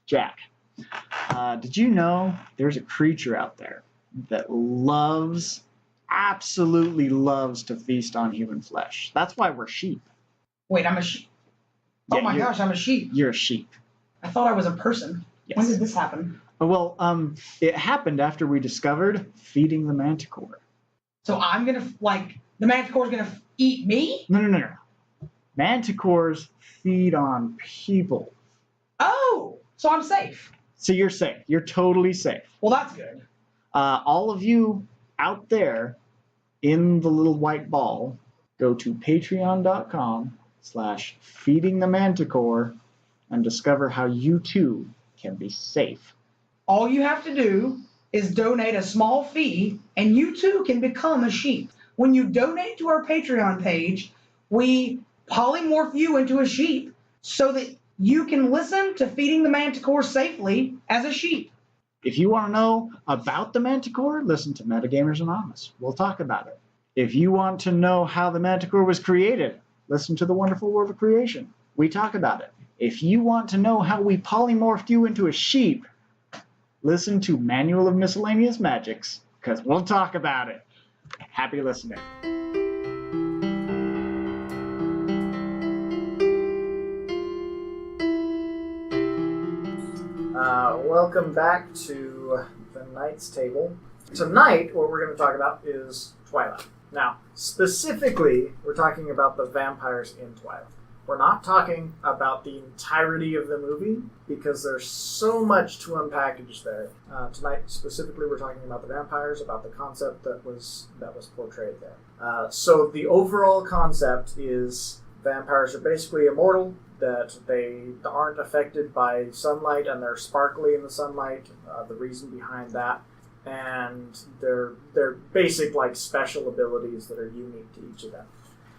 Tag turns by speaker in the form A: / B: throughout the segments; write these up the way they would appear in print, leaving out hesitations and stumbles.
A: Jack, did you know there's a creature out there that absolutely loves to feast on human flesh? That's why we're sheep.
B: Wait, I'm a sheep. Oh my gosh, I'm a sheep.
A: You're a sheep.
B: I thought I was a person.
A: Yes.
B: When did this happen?
A: Well, it happened after we discovered feeding the manticore.
B: So I'm gonna, the manticore's gonna eat me?
A: No. Manticores feed on people.
B: Oh, so I'm safe.
A: So you're safe. You're totally safe.
B: Well, that's good.
A: All of you out there in the little white ball, go to patreon.com/feedingthemanticore and discover how you too can be safe.
B: All you have to do is donate a small fee, and you too can become a sheep. When you donate to our Patreon page, we polymorph you into a sheep so that you can listen to Feeding the Manticore safely as a sheep.
A: If you want to know about the Manticore, listen to Metagamers Anonymous. We'll talk about it. If you want to know how the Manticore was created, listen to The Wonderful World of Creation. We talk about it. If you want to know how we polymorphed you into a sheep, listen to Manual of Miscellaneous Magics, because we'll talk about it. Happy listening. Welcome back to the Knight's Table. Tonight, what we're going to talk about is Twilight. Now, specifically, we're talking about the vampires in Twilight. We're not talking about the entirety of the movie, because there's so much to unpackage there. Tonight, specifically, we're talking about the vampires, about the concept that was portrayed there. So the overall concept is vampires are basically immortal, that they aren't affected by sunlight, and they're sparkly in the sunlight. The reason behind that, and they're basic special abilities that are unique to each of them.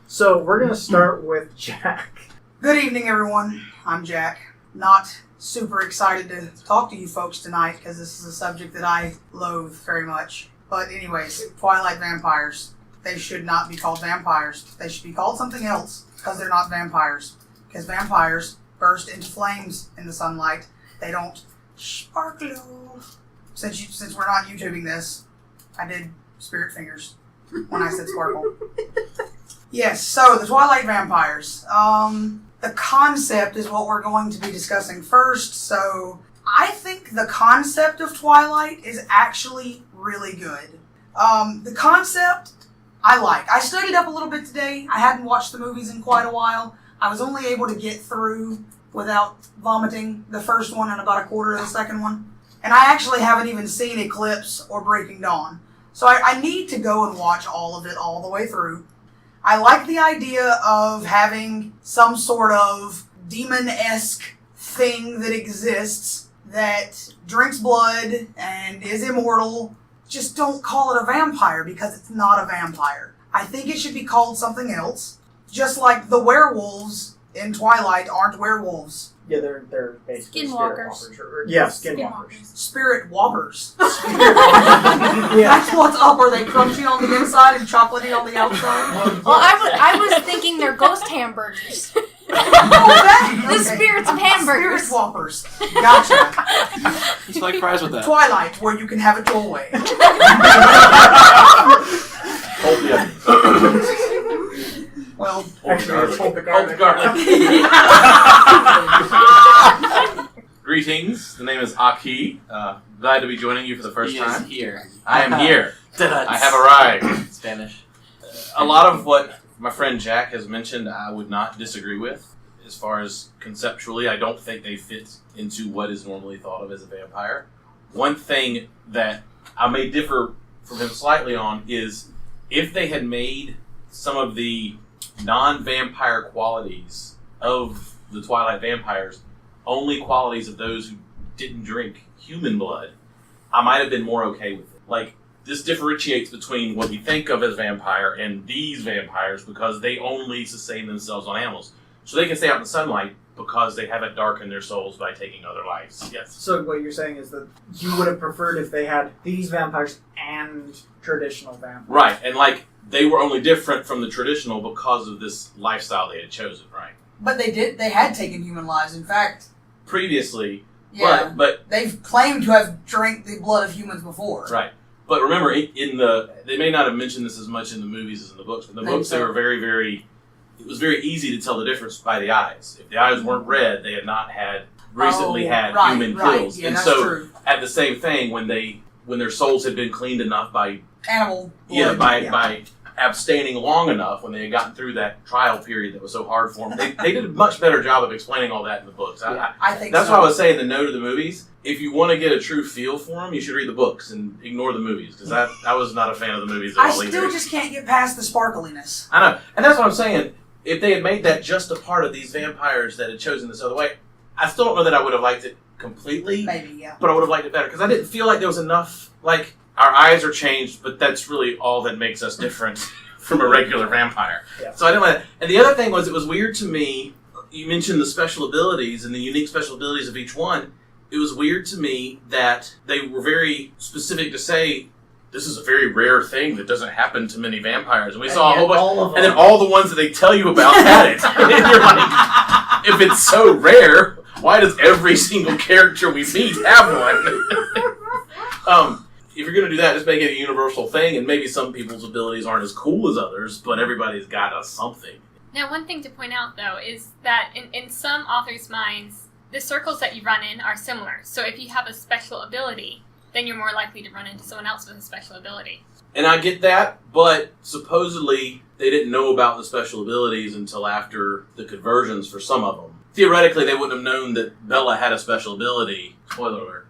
A: So we're going to start with Jack.
C: Good evening, everyone. I'm Jack. Not super excited to talk to you folks tonight because this is a subject that I loathe very much. But anyways, Twilight vampires. They should not be called vampires. They should be called something else because they're not vampires. Because vampires burst into flames in the sunlight. They don't sparkle. Since we're not YouTubing this, I did spirit fingers when I said sparkle. Yes, so the Twilight vampires. The concept is what we're going to be discussing first. So I think the concept of Twilight is actually really good. The concept I like. I studied up a little bit today. I hadn't watched the movies in quite a while. I was only able to get through without vomiting the first one and about a quarter of the second one. And I actually haven't even seen Eclipse or Breaking Dawn. So I need to go and watch all of it all the way through. I like the idea of having some sort of demon-esque thing that exists that drinks blood and is immortal. Just don't call it a vampire because it's not a vampire. I think it should be called something else. Just like the werewolves in Twilight aren't werewolves.
A: Yeah, they're basically
D: Skinwalkers.
A: Skinwalkers.
C: Spirit whoppers.
A: Yeah.
C: That's what's up. Are they crunchy on the inside and chocolatey on the outside?
D: Well, I was thinking they're ghost hamburgers. The spirits of hamburgers.
C: Spirit whoppers. Gotcha.
E: Just like fries with that.
C: Twilight, where you can have it your way. Well,
A: Actually, it's hold the
E: Garlic.
A: garlic.
E: Greetings. The name is Aki. Glad to be joining you for the first time.
F: He is here.
E: I am here.
F: I
E: I have arrived.
F: Spanish.
E: A lot of what my friend Jack has mentioned, I would not disagree with. As far as conceptually, I don't think they fit into what is normally thought of as a vampire. One thing that I may differ from him slightly on is if they had made some of the non-vampire qualities of the Twilight vampires only qualities of those who didn't drink human blood, I might have been more okay with it. Like, this differentiates between what we think of as vampire and these vampires because they only sustain themselves on animals. So they can stay out in the sunlight because they haven't darkened their souls by taking other lives. Yes.
A: So what you're saying is that you would have preferred if they had these vampires and traditional vampires.
E: Right, and they were only different from the traditional because of this lifestyle they had chosen, right?
C: but they had taken human lives. In fact,
E: Previously,
C: Yeah.
E: But
C: they've claimed to have drank the blood of humans before.
E: right. But remember, they may not have mentioned this as much in the movies as in the books, but in the books they were very, very. It was very easy to tell the difference by the eyes. If the eyes weren't red, they had not recently had human kills,
C: Yeah,
E: and
C: that's
E: so
C: true.
E: at the same thing when their souls had been cleaned enough by
C: Animal blood.
E: by abstaining long enough, when they had gotten through that trial period that was so hard for them, they did a much better job of explaining all that in the books.
C: I think
E: That's
C: so.
E: why I was saying the no to the movies. If you want to get a true feel for them, you should read the books and ignore the movies, because I was not a fan of the movies at
C: I
E: all
C: still
E: either.
C: just can't get past the sparkliness.
E: I know, and that's what I'm saying. If they had made that just a part of these vampires that had chosen this other way, I still don't know that I would have liked it completely.
C: Maybe, yeah.
E: But I would have liked it better, because I didn't feel like there was enough, like, our eyes are changed, but that's really all that makes us different from a regular vampire.
A: Yeah.
E: So I didn't like that. And the other thing was, it was weird to me, you mentioned the special abilities and the unique special abilities of each one. It was weird to me that they were very specific to say, this is a very rare thing that doesn't happen to many vampires. And we saw a whole bunch, and then all the ones that they tell you about had it. And you're like, if it's so rare, why does every single character we meet have one? If you're going to do that, just make it a universal thing, and maybe some people's abilities aren't as cool as others, but everybody's got something.
F: Now, one thing to point out, though, is that in some authors' minds, the circles that you run in are similar. So if you have a special ability, then you're more likely to run into someone else with a special ability.
E: And I get that, but supposedly they didn't know about the special abilities until after the conversions for some of them. Theoretically, they wouldn't have known that Bella had a special ability, spoiler alert,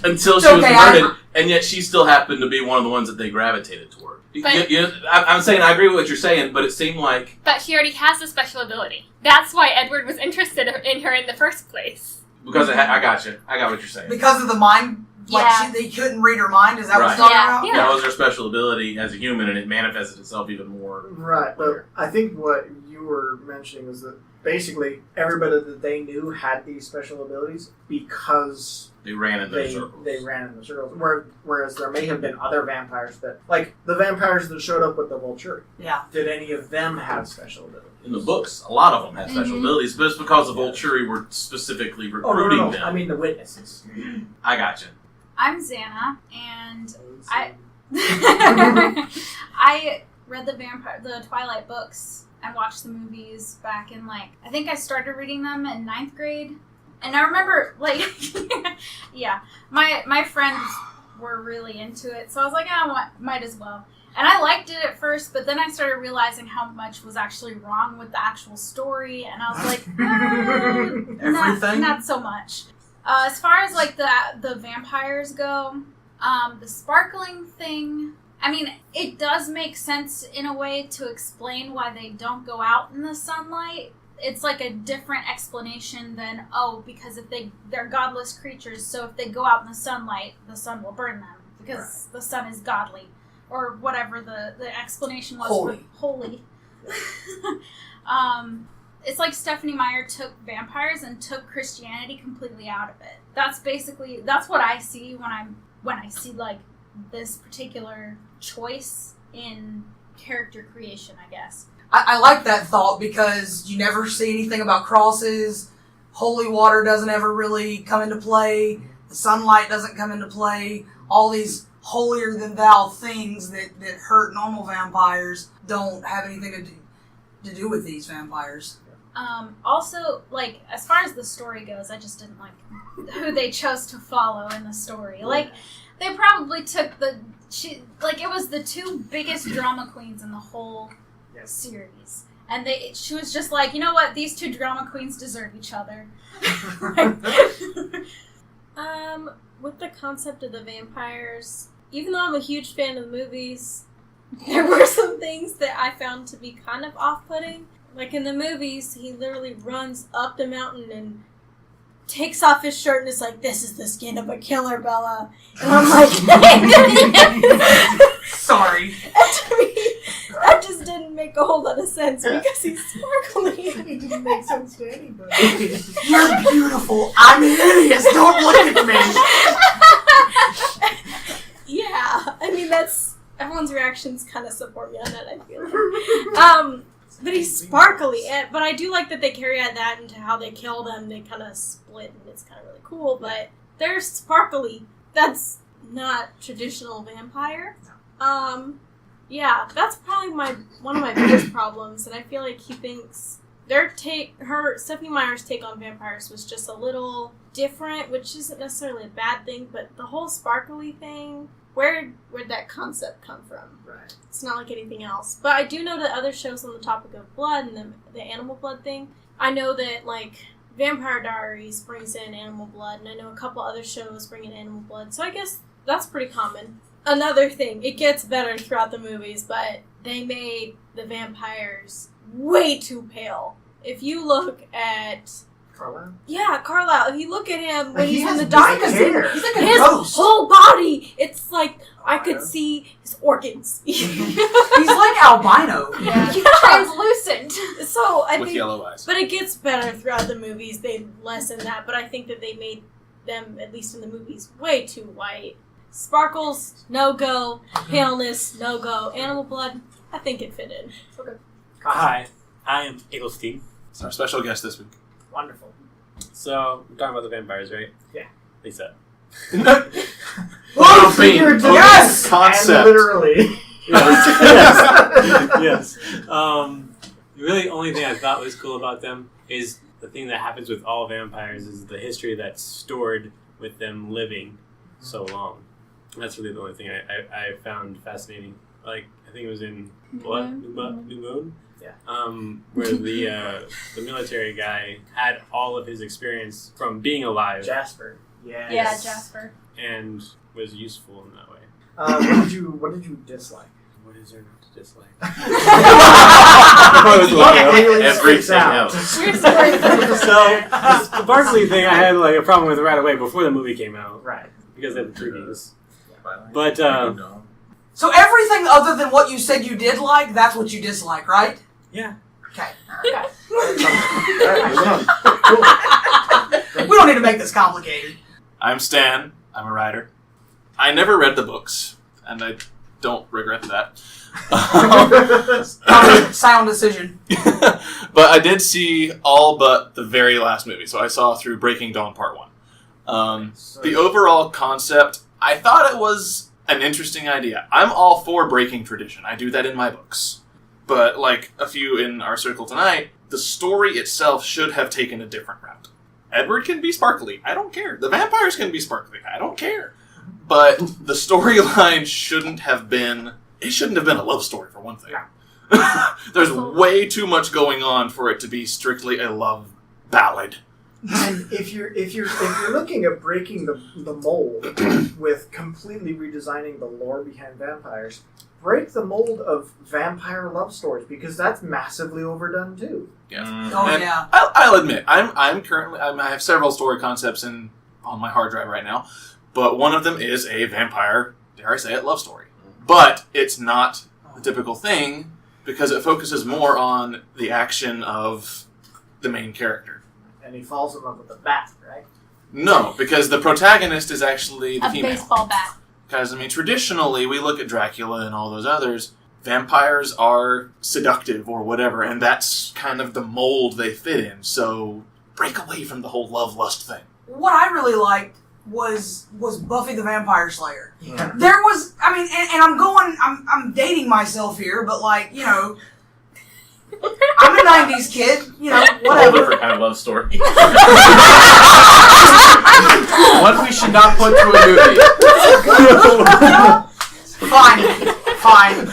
E: until she was converted, and yet she still happened to be one of the ones that they gravitated toward.
F: But,
E: I'm saying, I agree with what you're saying, but it seemed like...
F: But she already has a special ability. That's why Edward was interested in her in the first place.
E: Because I got you. I got what you're saying.
C: Because of the mind,
F: Yeah.
C: they couldn't read her mind, is that what
E: Right.
C: you're talking about?
F: Yeah.
E: That was her special ability as a human, and it manifested itself even more.
A: Right, but I think what you were mentioning is that basically everybody that they knew had these special abilities because
E: They ran in those circles.
A: they ran in the circles. Whereas there may have been other vampires that, like the vampires that showed up with the Volturi.
C: Yeah.
A: Did any of them have special abilities?
E: In the books, a lot of them had special
F: Mhm.
E: abilities, but it's because the Volturi were specifically recruiting
A: no.
E: them.
A: I mean the witnesses.
E: I got you.
D: I'm Xana, and I read the Twilight books and watched the movies back in I think I started reading them in 9th grade. And I remember yeah, my friends were really into it, so I was like, might as well. And I liked it at first, but then I started realizing how much was actually wrong with the actual story, and I was like,
E: Everything?
D: not so much. As far as the vampires go, the sparkling thing, I mean, it does make sense in a way to explain why they don't go out in the sunlight. It's like a different explanation than, because if they're godless creatures, so if they go out in the sunlight, the sun will burn them because the sun is godly, or whatever the explanation was. Holy. It's like Stephanie Meyer took vampires and took Christianity completely out of it. That's what I see when I see this particular choice in character creation, I guess.
C: I like that thought because you never see anything about crosses. Holy water doesn't ever really come into play. The sunlight doesn't come into play. All these holier than thou things that hurt normal vampires don't have anything to do with these vampires.
D: Also, as far as the story goes, I just didn't like who they chose to follow in the story. They probably took it was the two biggest drama queens in the whole series. And she was just like, you know what, these two drama queens deserve each other.
G: With the concept of the vampires, even though I'm a huge fan of the movies, there were some things that I found to be kind of off-putting. Like in the movies, he literally runs up the mountain and takes off his shirt and is like, "This is the skin of a killer, Bella." And I'm like,
C: Sorry.
G: and to me, that just didn't make a whole lot of sense because he's sparkling.
B: It didn't make sense to anybody.
C: You're beautiful. I'm hideous. Don't look at me.
G: Yeah, I mean, everyone's reactions kind of support me on that, I feel like. The But he's sparkly. But I do like that they carry that into how they kill them. They kind of split, and it's kind of really cool. But they're sparkly. That's not traditional vampire. Yeah, that's probably one of my biggest problems, and I feel like he thinks Stephanie Meyer's take on vampires was just a little different, which isn't necessarily a bad thing, but the whole sparkly thing, where'd that concept come from?
A: Right.
G: It's not like anything else. But I do know that other shows on the topic of blood and the animal blood thing, I know that, like, Vampire Diaries brings in animal blood, and I know a couple other shows bring in animal blood, so I guess that's pretty common. Another thing, it gets better throughout the movies, but they made the vampires way too pale. If you look at...
A: Carlisle?
G: Yeah, Carlisle. If you look at him when he's in the
C: black
G: dark,
C: hair. He's like a
G: his
C: ghost.
G: whole body, it's like I could see his organs.
C: He's like albino.
D: Yeah.
G: Yeah.
D: Translucent.
G: So I
E: With
G: think,
E: yellow eyes.
G: but it gets better throughout the movies. They lessen that, but I think that they made them, at least in the movies, way too white. Sparkles, no go. Paleness, no go. Animal blood, I think it fit in.
H: Hi, I am Eaglestein.
E: It's our special guest this week.
A: Wonderful.
H: So, we're talking about the vampires, right?
A: Yeah.
H: Lisa.
A: Well, figuratively
C: Yes!
E: Concept.
A: and literally.
H: Yes. The really only thing I thought was cool about them is the thing that happens with all vampires is the history that's stored with them living so long. That's really the only thing I found fascinating. Like, I think it was in New Moon?
A: Yeah.
H: Where the military guy had all of his experience from being alive
A: Jasper. Yes.
D: Yeah, Jasper.
H: and was useful in that way.
A: What did you dislike?
H: What is there not to dislike?
E: Everything else.
D: Weird story.
H: So, the Barkley thing I had like a problem with right away before the movie came out.
A: Right.
H: Because of the previews. But,
C: So everything other than what you said you did like, that's what you dislike, right?
H: yeah.
C: Okay.
A: Alright,
C: We don't need to make this complicated.
E: I'm Stan. I'm a writer. I never read the books, and I don't regret that.
C: Sound decision.
E: But I did see all but the very last movie, so I saw through Breaking Dawn Part 1. The overall concept, I thought it was an interesting idea. I'm all for breaking tradition. I do that in my books. But like a few in our circle tonight, the story itself should have taken a different route. Edward can be sparkly. I don't care. The vampires can be sparkly. I don't care. But the storyline shouldn't have been... It shouldn't have been a love story, for one thing. There's way too much going on for it to be strictly a love ballad.
A: And if you're looking at breaking the mold with completely redesigning the lore behind vampires, break the mold of vampire love stories, because that's massively overdone too.
E: Yeah.
C: Oh,
E: And
C: yeah.
E: I'll admit, I have several story concepts on my hard drive right now, but one of them is a vampire, dare I say it, love story. But it's not the typical thing because it focuses more on the action of the main character.
A: And he falls in love with the bat, right?
E: No, because the protagonist is actually the
D: A
E: female.
D: baseball bat.
E: Because, I mean, traditionally, we look at Dracula and all those others, vampires are seductive or whatever, and that's kind of the mold they fit in, so break away from the whole love-lust thing.
C: What I really liked was Buffy the Vampire Slayer.
A: Yeah.
C: There was, I mean, and I'm dating myself here, but like, you know, I'm a 90s kid, you know,
E: Whole
C: whatever.
E: different kind of love story.
I: One we should not put to a movie.
C: Fine.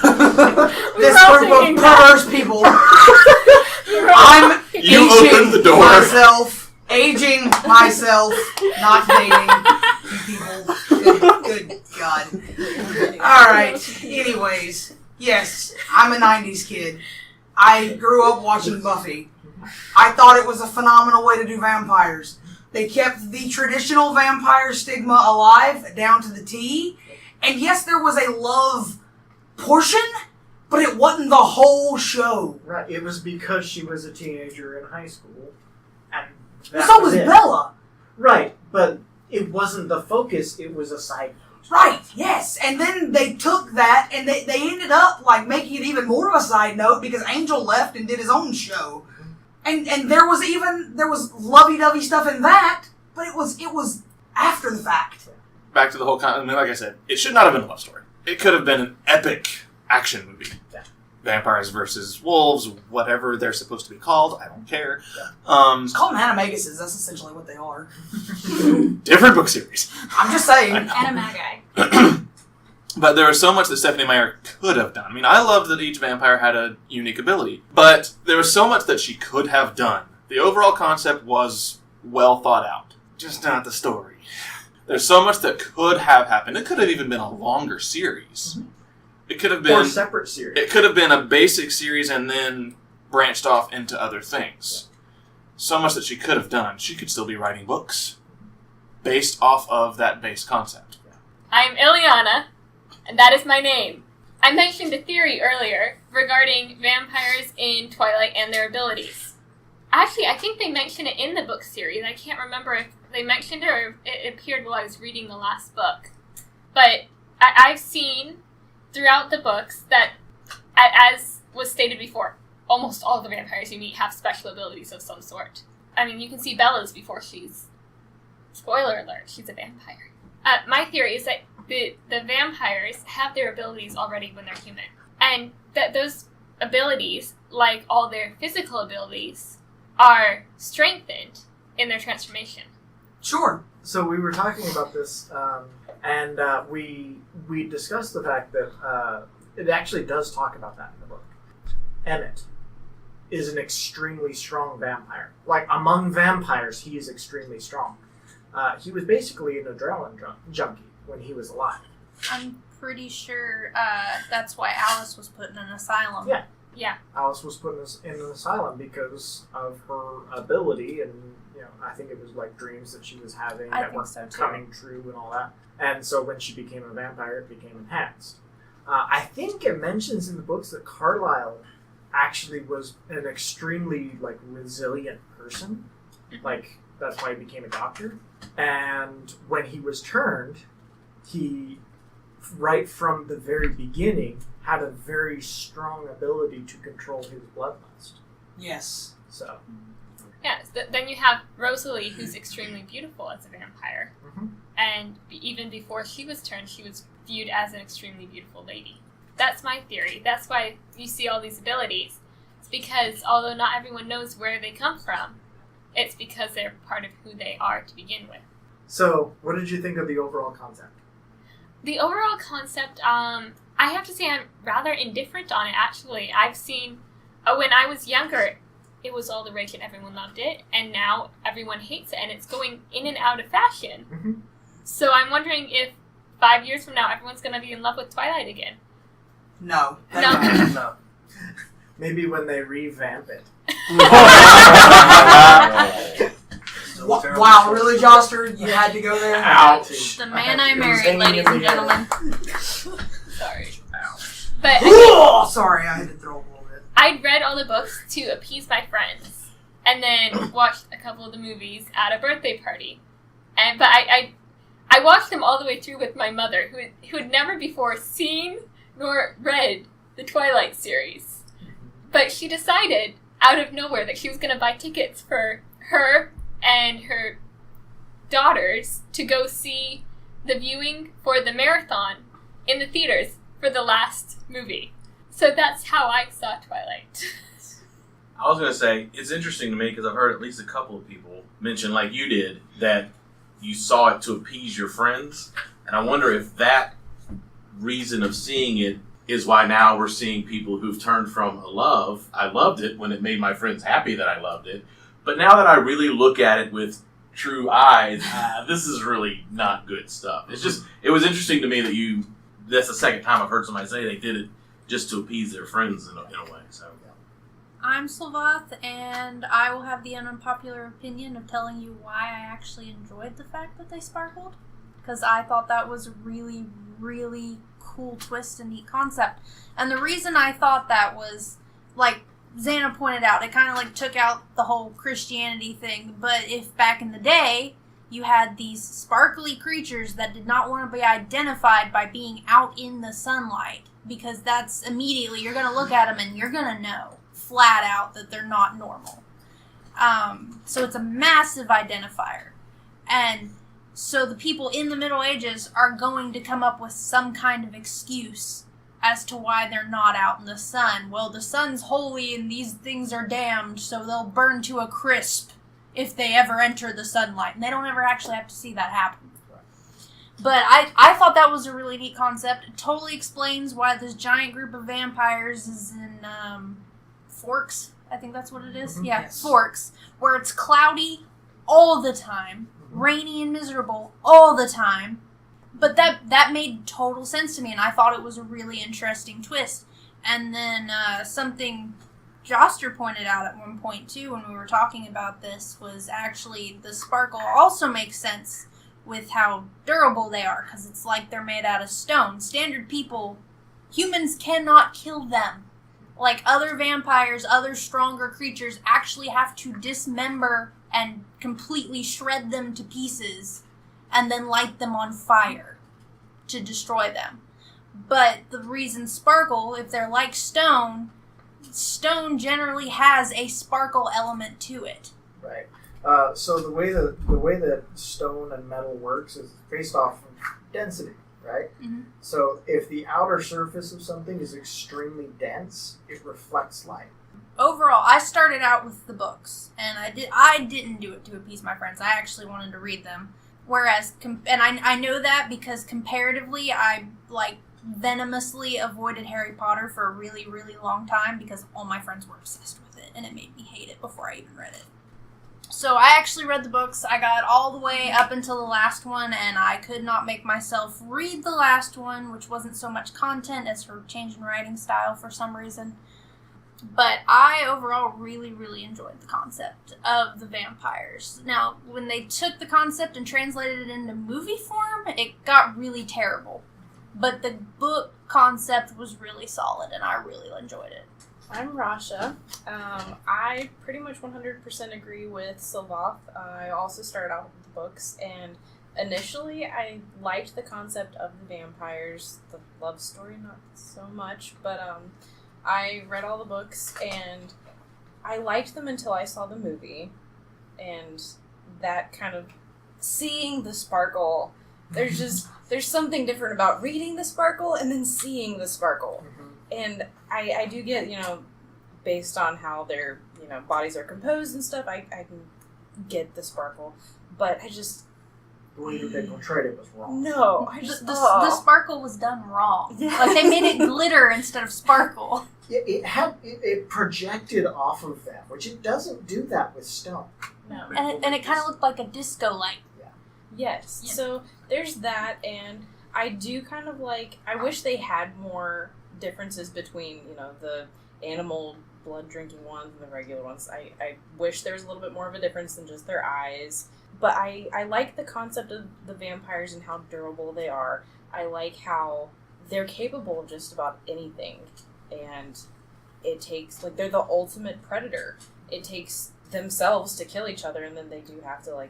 C: This group of perverse people. I'm aging myself, not dating people. Good God. Alright, anyways. Yes, I'm a 90s kid. I grew up watching Buffy. I thought it was a phenomenal way to do vampires. They kept the traditional vampire stigma alive down to the T. And yes, there was a love portion, but it wasn't the whole show.
A: Right. It was because she was a teenager in high school. And
C: So was
A: it.
C: Bella.
A: Right, but it wasn't the focus, it was a side
C: Right, yes. And then they took that and they ended up like making it even more of a side note because Angel left and did his own show. And there was lovey-dovey stuff in that, but it was after the fact.
I: Back to the whole I mean, like I said, it should not have been a love story. It could have been an epic action movie.
A: Yeah.
I: Vampires versus wolves, whatever they're supposed to be called, I don't care.
C: Just call them animaguses, that's essentially what they are.
I: Different book series.
C: I'm just saying.
D: Animagi.
I: But there was so much that Stephanie Meyer could have done. I mean, I loved that each vampire had a unique ability, but there was so much that she could have done. The overall concept was well thought out, just not the story. There's so much that could have happened. It could have even been a longer series.
A: Mm-hmm.
I: It could have
A: Or
I: been
A: separate series.
I: It could have been a basic series and then branched off into other things. So much that she could have done. She could still be writing books based off of that base concept.
F: I'm Ileana, and that is my name. I mentioned a theory earlier regarding vampires in Twilight and their abilities. Actually, I think they mentioned it in the book series. I can't remember if they mentioned it or if it appeared while I was reading the last book. But I've seen throughout the books that, as was stated before, almost all the vampires you meet have special abilities of some sort. I mean, you can see Bella's before she's... Spoiler alert, she's a vampire. My theory is that the vampires have their abilities already when they're human. And that those abilities, like all their physical abilities, are strengthened in their transformation.
C: Sure.
A: So we were talking about this, and we discussed the fact that it actually does talk about that in the book. Emmett is an extremely strong vampire. Like, among vampires, he is extremely strong. He was basically an adrenaline junkie when he was alive.
J: I'm pretty sure that's why Alice was put in an asylum.
A: Yeah.
F: Yeah.
A: Alice was put in an asylum because of her ability, and I think it was like dreams that she was having that were coming true and all that. And so when she became a vampire, it became enhanced. I think it mentions in the books that Carlisle actually was an extremely resilient person. Like, that's why he became a doctor. And when he was turned, he, right from the very beginning, had a very strong ability to control his bloodlust.
C: Yes.
A: So.
F: Yeah, then you have Rosalie, who's extremely beautiful as a vampire.
A: Mm-hmm.
F: And even before she was turned, she was viewed as an extremely beautiful lady. That's my theory. That's why you see all these abilities. It's because, although not everyone knows where they come from, it's because they're part of who they are to begin with.
A: So, what did you think of the overall concept?
F: The overall concept, I have to say I'm rather indifferent on it, actually. I've seen, when I was younger, it was all the rage and everyone loved it, and now everyone hates it, and it's going in and out of fashion.
A: Mm-hmm.
F: So I'm wondering if 5 years from now, everyone's going to be in love with Twilight again.
C: No.
A: No. Maybe when they revamp it.
C: Wow, really, Joster? You had to go there?
A: Ouch.
J: The man I married, ladies and gentlemen.
F: Sorry. But
C: Sorry, I had to throw up a little bit.
F: I'd read all the books to appease my friends, and then watched a couple of the movies at a birthday party. But I watched them all the way through with my mother, who had never before seen nor read the Twilight series. But she decided, out of nowhere, that she was going to buy tickets for her and her daughters to go see the viewing for the marathon in the theaters for the last movie. So that's how I saw Twilight.
E: I was going to say, it's interesting to me because I've heard at least a couple of people mention, like you did, that you saw it to appease your friends. And I wonder if that reason of seeing it is why now we're seeing people who've turned from a love. I loved it when it made my friends happy that I loved it. But now that I really look at it with true eyes, this is really not good stuff. It's just, it was interesting to me that that's the second time I've heard somebody say they did it just to appease their friends in a way. So.
J: I'm Sylvath, and I will have the unpopular opinion of telling you why I actually enjoyed the fact that they sparkled. Because I thought that was a really, really cool twist and neat concept. And the reason I thought that was, like Xana pointed out, it kind of took out the whole Christianity thing. But if back in the day, you had these sparkly creatures that did not want to be identified by being out in the sunlight, because that's immediately, you're going to look at them and you're going to know flat out that they're not normal. So it's a massive identifier. And so the people in the Middle Ages are going to come up with some kind of excuse as to why they're not out in the sun. Well, the sun's holy and these things are damned, so they'll burn to a crisp if they ever enter the sunlight. And they don't ever actually have to see that happen. But I thought that was a really neat concept. It totally explains why this giant group of vampires is in Forks. I think that's what it is.
A: Mm-hmm.
J: Yeah,
A: Yes.
J: Forks. Where it's cloudy all the time. Rainy and miserable all the time. But that made total sense to me, and I thought it was a really interesting twist. And then something Joster pointed out at one point, too, when we were talking about this, was actually the sparkle also makes sense with how durable they are, because it's like they're made out of stone. Standard people, humans cannot kill them. Like other vampires, other stronger creatures actually have to dismember and completely shred them to pieces and then light them on fire to destroy them. But the reason sparkle, if they're like stone, stone generally has a sparkle element to it.
A: Right. So the way that stone and metal works is based off of density, right?
J: Mm-hmm.
A: So if the outer surface of something is extremely dense, it reflects light.
J: Overall, I started out with the books, and I didn't do it to appease my friends. I actually wanted to read them. Whereas, and I know that because comparatively, I venomously avoided Harry Potter for a really, really long time because all my friends were obsessed with it, and it made me hate it before I even read it. So I actually read the books. I got all the way up until the last one, and I could not make myself read the last one, which wasn't so much content as her change in writing style for some reason. But I overall really, really enjoyed the concept of the vampires. Now, when they took the concept and translated it into movie form, it got really terrible. But the book concept was really solid, and I really enjoyed it.
K: I'm Rasha. I pretty much 100% agree with Sylvath. I also started out with the books, and initially I liked the concept of the vampires, the love story not so much, but I read all the books, and I liked them until I saw the movie, and that kind of seeing the sparkle, there's something different about reading the sparkle and then seeing the sparkle. And I do get, based on how their, bodies are composed and stuff, I can get the sparkle. But I just...
A: The way that they portrayed it was wrong.
K: No, I just...
J: The sparkle was done wrong.
K: Yeah.
J: Like, they made it glitter instead of sparkle.
A: It projected off of them, which it doesn't do that with stone.
K: No.
J: And it kind of looked like a disco light.
K: Yes.
J: Yeah.
K: So there's that, and I do kind of I wish they had more differences between, the animal blood-drinking ones and the regular ones. I wish there was a little bit more of a difference than just their eyes. But I like the concept of the vampires and how durable they are. I like how they're capable of just about anything. And it takes, they're the ultimate predator. It takes themselves to kill each other, and then they do have to,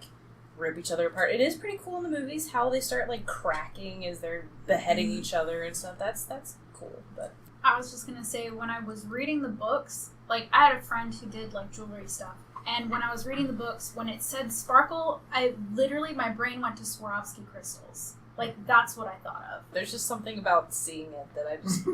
K: rip each other apart. It is pretty cool in the movies how they start, cracking as they're beheading each other and stuff. That's cool, but...
D: I was just gonna say, when I was reading the books, I had a friend who did, jewelry stuff. And when I was reading the books, when it said sparkle, my brain went to Swarovski crystals. That's what I thought of.
K: There's just something about seeing it that I just...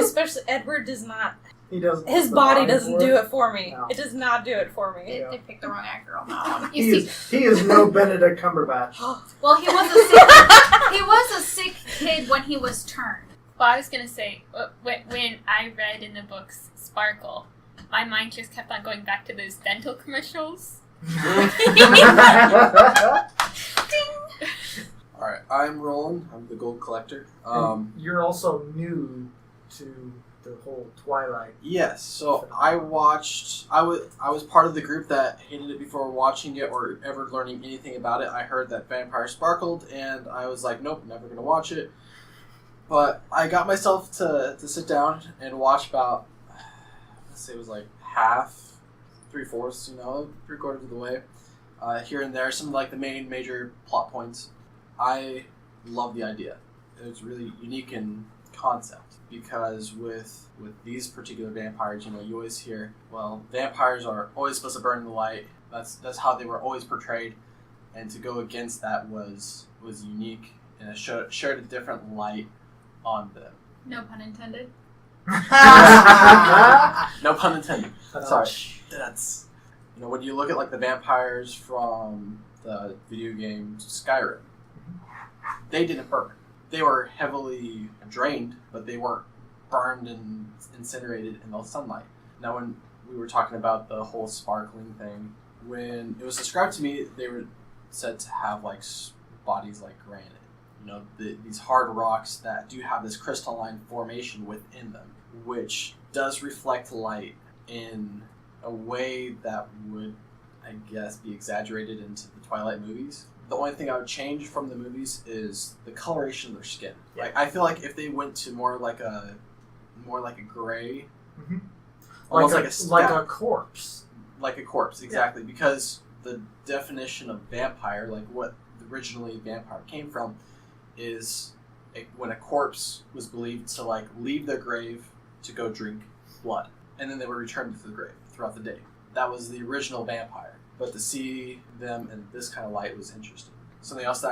K: Especially, Edward does not...
A: He doesn't.
K: His body doesn't do it for me.
A: No.
K: It does not do it for me.
A: Yeah.
J: They picked the wrong actor on that one.
A: He is no Benedict Cumberbatch.
D: Well, he was a sick kid when he was turned.
F: Well, I was going to say, when I read in the books Sparkle, my mind just kept on going back to those dental commercials.
L: Alright, I'm Roland. I'm the gold collector.
A: You're also new to the whole Twilight.
L: Yes, so I was part of the group that hated it before watching it or ever learning anything about it. I heard that vampires sparkled, and I was like, nope, never going to watch it. But I got myself to sit down and watch about, let's say it was half, 3/4, 3/4 of the way. here and there, some like the main major plot points. I love the idea. It was really unique in concept because with these particular vampires, you always hear, well, vampires are always supposed to burn in the light. That's how they were always portrayed, and to go against that was unique, and it shared a different light on them.
D: No pun intended.
L: No pun intended. Sorry. That's when you look at like the vampires from the video game Skyrim, they didn't burn. They were heavily drained, but they weren't burned and incinerated in the sunlight. Now, when we were talking about the whole sparkling thing, when it was described to me, they were said to have like bodies like granite. These hard rocks that do have this crystalline formation within them, which does reflect light in a way that would, I guess, be exaggerated into the Twilight movies. The only thing I would change from the movies is the coloration of their skin.
A: Yeah.
L: Like I feel like if they went to more like a gray,
A: Mm-hmm.
L: almost
A: like a corpse.
L: Like a corpse, exactly. Yeah. Because the definition of vampire, like what originally vampire came from, is when a corpse was believed to like leave their grave to go drink blood, and then they were returned to the grave throughout the day. That was the original vampire. But to see them in this kind of light was interesting. Something else that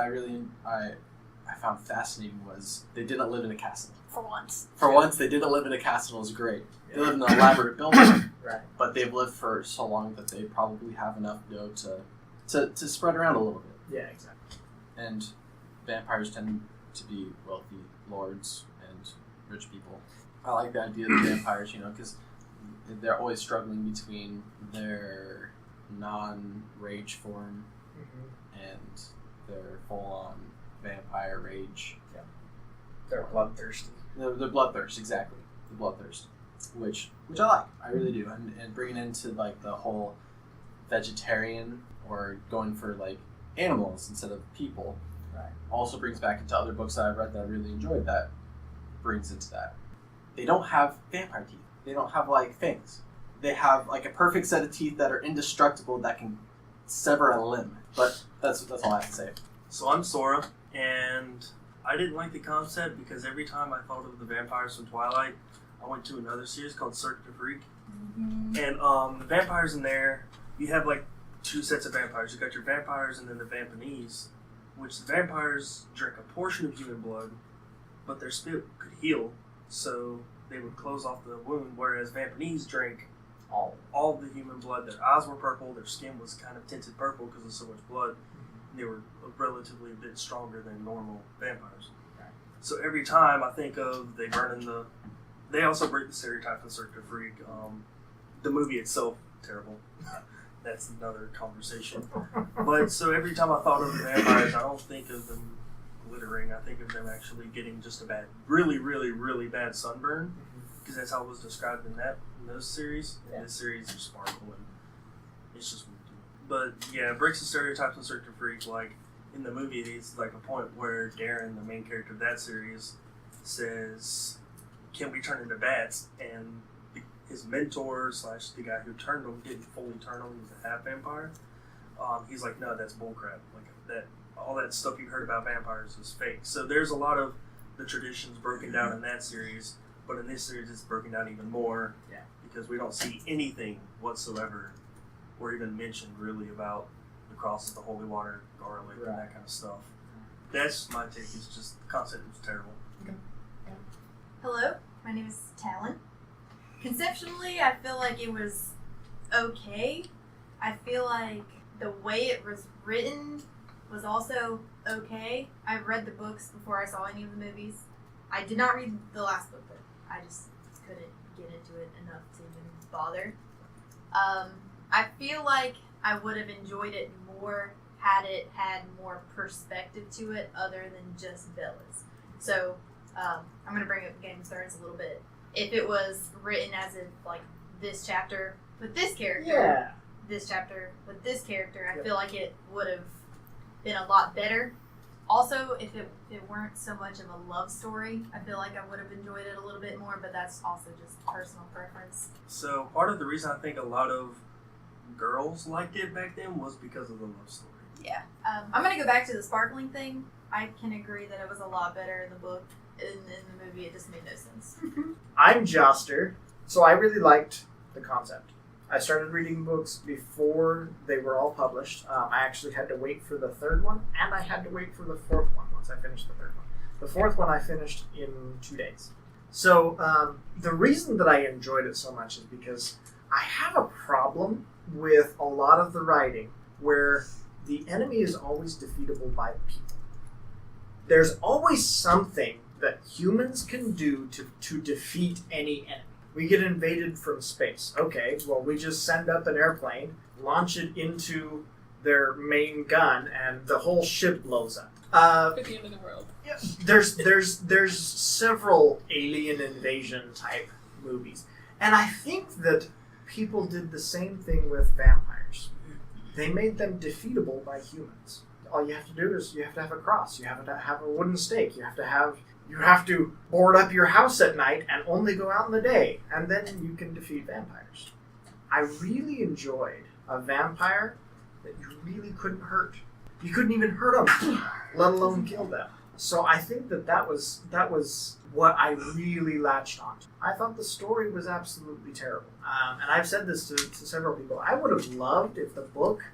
L: I found fascinating was they didn't live in a castle.
J: For once.
L: For once, they didn't live in a castle. It was great. They lived in an elaborate building,
A: Right.
L: But they've lived for so long that they probably have enough dough to spread around a little bit.
A: Yeah, exactly.
L: And vampires tend to be wealthy lords and rich people. I like the idea of the vampires, because they're always struggling between their non-rage form and their full-on vampire rage.
A: Yeah. They're bloodthirsty.
L: They're bloodthirst, exactly. The bloodthirst, which I like. I really do. And bringing into like the whole vegetarian or going for like animals instead of people,
A: right,
L: also brings back into other books that I've read that I really enjoyed. That brings into that. They don't have vampire teeth. They don't have like fangs. They have like a perfect set of teeth that are indestructible that can sever a limb. But that's all I have to say.
M: So I'm Sora, and I didn't like the concept because every time I thought of the vampires from Twilight, I went to another series called Cirque du Freak. Mm-hmm. And the vampires in there, you have like two sets of vampires. You got your vampires and then the vampanese, which the vampires drink a portion of human blood, but their spit could heal, so they would close off the wound, whereas vampanese drank all the human blood. Their eyes were purple, their skin was kind of tinted purple because of so much blood. And they were relatively a bit stronger than normal vampires.
A: Right.
M: So every time I think of they burn in the... They also break the stereotype in Cirque du Freak. The movie itself, terrible. That's another conversation. But so every time I thought of the vampires, I don't think of them glittering. I think of them actually getting just a bad, really, really, really bad sunburn. Because that's how it was described in those series. In this series, there's sparkle, and it's just weird. But yeah, it breaks the stereotypes in Cirque du Freak. Like in the movie, it's like a point where Darren, the main character of that series, says, "Can we turn into bats?" And his mentor / the guy who turned him didn't fully turn him. He's a half vampire. He's like, "No, that's bullcrap. Like that, all that stuff you heard about vampires is fake." So there's a lot of the traditions broken down in that series. But in this series, it's broken down even more because we don't see anything whatsoever or even mentioned really about the crosses, the holy water, garlic, and that kind of stuff. That's my take. It's just the concept was terrible.
J: Okay. Hello, my name is Talon. Conceptually, I feel like it was okay. I feel like the way it was written was also okay. I read the books before I saw any of the movies. I did not read the last book, though. I just couldn't get into it enough to even bother. I feel like I would have enjoyed it more had it had more perspective to it other than just Bella's. So I'm going to bring up Game of Thrones a little bit. If it was written as if like this chapter with this character, this chapter with this character, I feel like it would have been a lot better. Also, if it weren't so much of a love story, I feel like I would have enjoyed it a little bit more, but that's also just personal preference.
M: So part of the reason I think a lot of girls liked it back then was because of the love story.
J: Yeah. I'm going to go back to the sparkling thing. I can agree that it was a lot better in the book. In the movie, it just made no sense.
A: I'm Joster, so I really liked the concept. I started reading books before they were all published. I actually had to wait for the third one, and I had to wait for the fourth one once I finished the third one. The fourth one I finished in 2 days. So the reason that I enjoyed it so much is because I have a problem with a lot of the writing where the enemy is always defeatable by people. There's always something that humans can do to defeat any enemy. We get invaded from space. Okay, well, we just send up an airplane, launch it into their main gun, and the whole ship blows up.
F: At the end of the world.
A: Yeah, there's several alien invasion type movies, and I think that people did the same thing with vampires. They made them defeatable by humans. All you have to do is you have to have a cross. You have to have a wooden stake. You have to board up your house at night and only go out in the day, and then you can defeat vampires. I really enjoyed a vampire that you really couldn't hurt. You couldn't even hurt them, let alone kill them. So I think that was what I really latched onto. I thought the story was absolutely terrible. And I've said this to several people. I would have loved if the book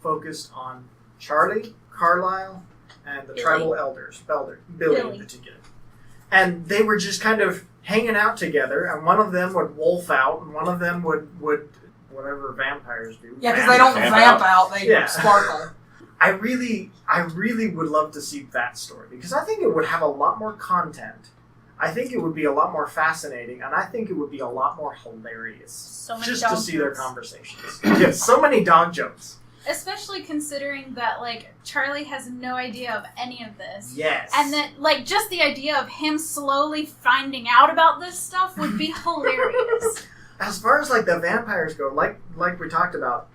A: focused on Charlie, Carlisle, and the tribal elders, Billy in particular. And they were just kind of hanging out together, and one of them would wolf out, and one of them would whatever vampires do.
C: Yeah, because they don't vamp out, they sparkle.
A: I really would love to see that story, because I think it would have a lot more content. I think it would be a lot more fascinating, and I think it would be a lot more hilarious.
J: So many
A: just
J: dog
A: to see their
J: jokes.
A: conversations. Yes, so many dog jokes.
D: Especially considering that, like, Charlie has no idea of any of this.
A: Yes.
D: And that, like, just the idea of him slowly finding out about this stuff would be hilarious.
A: As far as, like, the vampires go, like we talked about,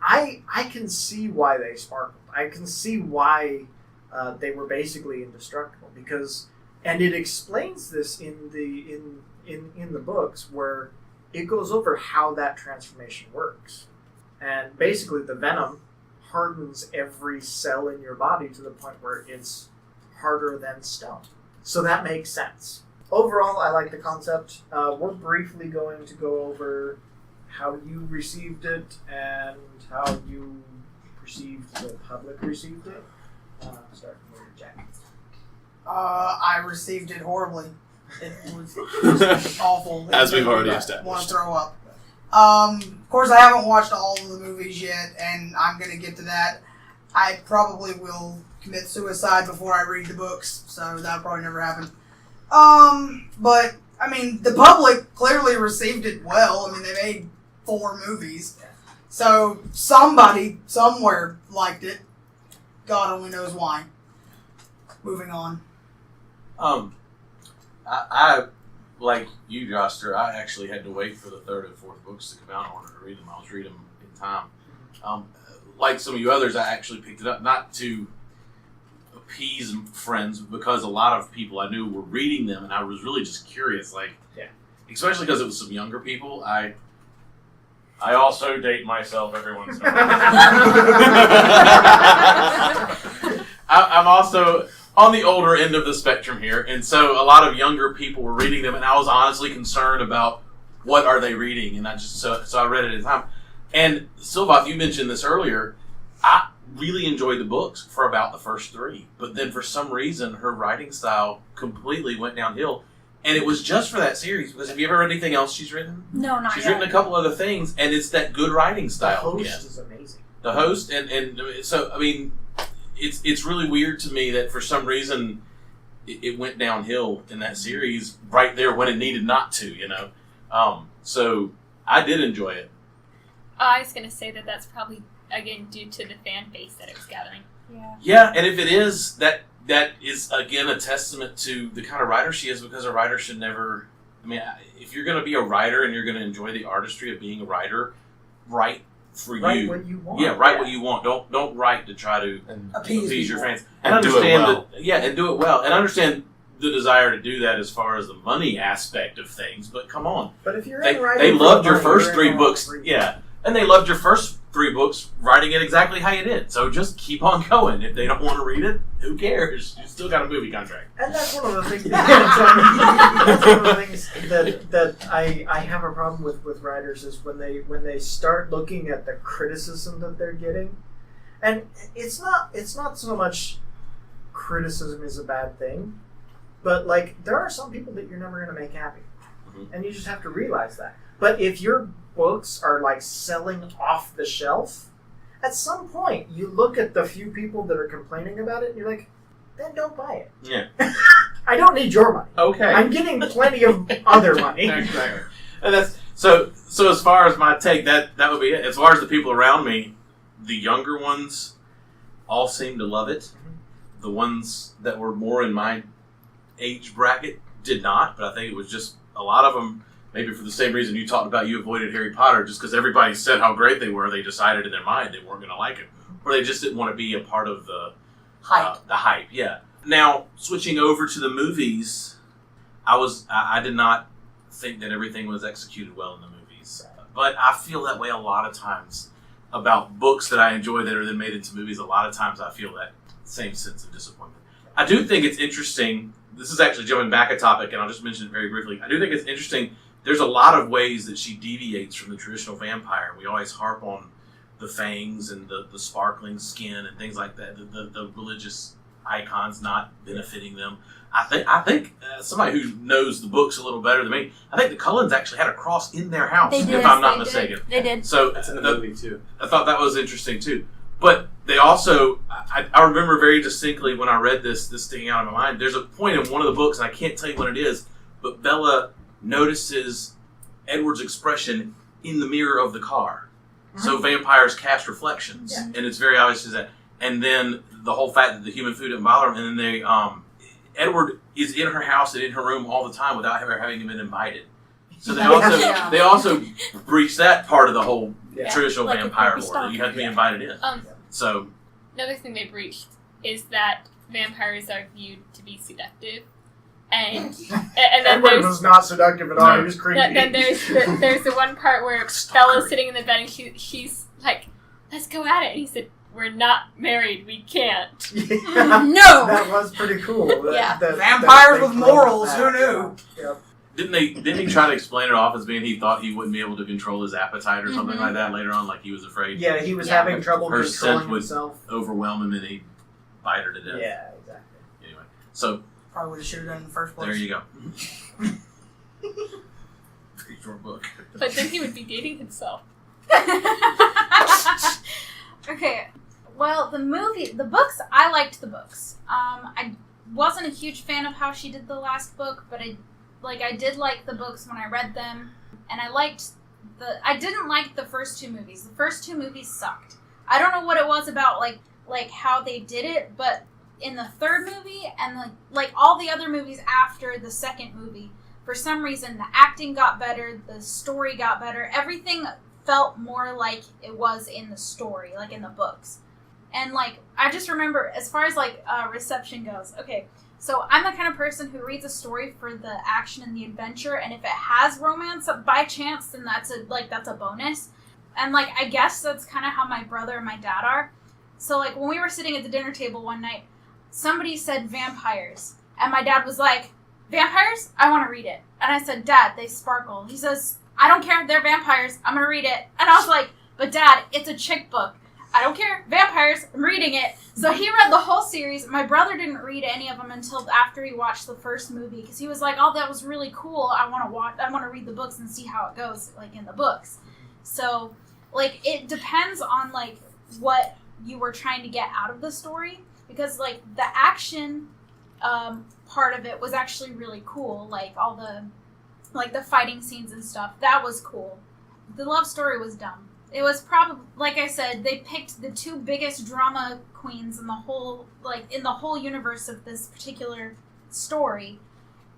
A: I can see why they sparkled. I can see why they were basically indestructible, because, and it explains this in the books, where it goes over how that transformation works. And basically, the venom hardens every cell in your body to the point where it's harder than stone. So that makes sense. Overall, I like the concept. We're briefly going to go over how you received it and how you perceived the public received it. Starting with Jack.
C: I received it horribly. It was awful.
I: As we've already
C: I want
I: established.
C: to throw up. Of course, I haven't watched all of the movies yet, and I'm going to get to that. I probably will commit suicide before I read the books, so that'll probably never happen. But, I mean, the public clearly received it well. I mean, they made 4 movies. So, somebody, somewhere liked it. God only knows why. Moving on.
E: I like you, Joster, I actually had to wait for the 3rd and 4th books to come out in order to read them. I was reading them in time. Like some of you others, I actually picked it up not to appease friends, but because a lot of people I knew were reading them, and I was really just curious, especially because it was some younger people. I also date myself every once in a while. I'm also on the older end of the spectrum here, and so a lot of younger people were reading them, and I was honestly concerned about what are they reading, and I just so I read it in time. And Sylvath, you mentioned this earlier. I really enjoyed the books for about the first 3, but then for some reason her writing style completely went downhill, and it was just for that series. Because have you ever read anything else she's written?
J: No, not
E: She's
J: yet.
E: written a couple other things, and it's that good writing style.
A: The Host is amazing.
E: The Host, and so I mean. It's really weird to me that for some reason it went downhill in that series right there when it needed not to, you know. So I did enjoy it.
F: I was going to say that that's probably, again, due to the fan base that it was gathering.
J: Yeah.
E: Yeah, and if it is, that is, again, a testament to the kind of writer she is, because a writer should never... I mean, if you're going to be a writer and you're going to enjoy the artistry of being a writer, write for
A: Write
E: you.
A: what you want.
E: Yeah, write what you want. Don't write to try to
C: Appease
E: your
C: people.
E: fans.
I: And do it well.
E: And do it well. And understand the desire to do that as far as the money aspect of things. But come on,
A: But if you're
E: they
A: in writing,
E: they
A: for
E: loved
A: the
E: your
A: money,
E: first
A: you're
E: 3
A: in
E: books.
A: writing.
E: Yeah, and they loved your first 3 books writing it exactly how you did. So just keep on going. If they don't want to read it, who cares? You still got a movie contract.
A: And that's one of the things. That's one of the things that I have a problem with writers is when they start looking at the criticism that they're getting, and it's not so much criticism is a bad thing, but like there are some people that you're never going to make happy, and you just have to realize that. But if your books are like selling off the shelf, at some point you look at the few people that are complaining about it and you're like, then don't buy it.
E: Yeah.
A: I don't need your money.
E: Okay.
A: I'm getting plenty of other money.
E: Exactly. And that's so as far as my take, that would be it. As far as the people around me, the younger ones all seem to love it. The ones that were more in my age bracket did not, but I think it was just a lot of them, maybe for the same reason you talked about, you avoided Harry Potter, just because everybody said how great they were, they decided in their mind they weren't going to like it. Or they just didn't want to be a part of the hype, yeah. Now, switching over to the movies, I did not think that everything was executed well in the movies. But I feel that way a lot of times about books that I enjoy that are then made into movies. A lot of times I feel that same sense of disappointment. I do think it's interesting. This is actually jumping back a topic, and I'll just mention it very briefly. I do think it's interesting. There's a lot of ways that she deviates from the traditional vampire. We always harp on the fangs and the sparkling skin and things like that, the religious icons not benefiting them. I think somebody who knows the books a little better than me, I think the Cullens actually had a cross in their house, if I'm not mistaken.
J: They did.
E: So
H: That's in the movie, too.
E: I thought that was interesting, too. But they also, I remember very distinctly when I read this sticking out in my mind, there's a point in one of the books, and I can't tell you what it is, but Bella notices Edward's expression in the mirror of the car. So vampires cast reflections, and it's very obvious that. And then the whole fact that the human food didn't bother him, and then Edward is in her house and in her room all the time without ever having been invited. So they also breach that part of the whole traditional
J: Like
E: vampire lore that you have to be invited in. So
F: Another thing they breached is that vampires are viewed to be seductive. And then
A: Edward was not seductive at all. He was creepy.
F: Then there's the one part where Bella's sitting in the bed and she's like, "Let's go at it." And he said, "We're not married. We can't."
C: No!
A: That was pretty cool.
C: Vampires with morals. Who knew?
A: Yep.
E: Didn't he try to explain it off as being he thought he wouldn't be able to control his appetite or something like that later on, like he was afraid?
A: Yeah, he was having trouble
E: her
A: controlling
E: scent would
A: himself.
E: overwhelm him and he'd bite her to death.
A: Yeah, exactly.
E: Anyway, so
C: Probably would have should have done in the first place.
E: there you go. Pretty short book.
F: But then he would be dating himself.
D: Okay, well, the books, I liked the books. I wasn't a huge fan of how she did the last book, but I did like the books when I read them, and I didn't like the first 2 movies. The first 2 movies sucked. I don't know what it was about, like how they did it, but in the 3rd movie and all the other movies after the 2nd movie, for some reason the acting got better, the story got better, everything felt more like it was in the story, like in the books. And I just remember, as far as reception goes, okay, so I'm the kind of person who reads a story for the action and the adventure, and if it has romance by chance, then that's a bonus. And I guess that's kind of how my brother and my dad are. So when we were sitting at the dinner table one night, somebody said vampires, and my dad was like, "Vampires? I want to read it." And I said, "Dad, they sparkle." He says, "I don't care, they're vampires, I'm gonna read it." And I was like, "But Dad, it's a chick book." "I don't care, vampires, I'm reading it." So he read the whole series. My brother didn't read any of them until after he watched the first movie, because he was like, "Oh, that was really cool, I want to read the books and see how it goes, in the books." So, it depends on, what you were trying to get out of the story, because, the action part of it was actually really cool, all the the fighting scenes and stuff, that was cool. The love story was dumb. It was probably, like I said, they picked the 2 biggest drama queens in the whole universe of this particular story,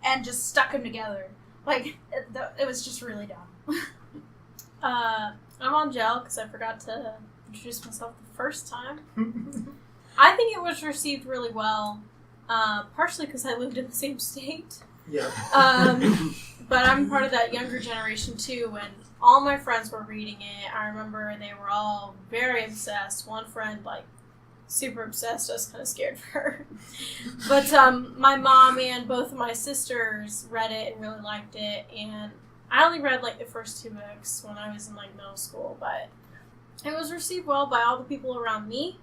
D: and just stuck them together. It was just really dumb.
G: I'm on gel because I forgot to introduce myself the first time. I think it was received really well, partially because I lived in the same state.
A: Yeah.
G: But I'm part of that younger generation too. When all my friends were reading it, I remember they were all very obsessed. One friend, like, super obsessed. I was kind of scared for her. But my mom and both of my sisters read it and really liked it. And I only read, like, the first 2 books when I was in, like, middle school. But it was received well by all the people around me.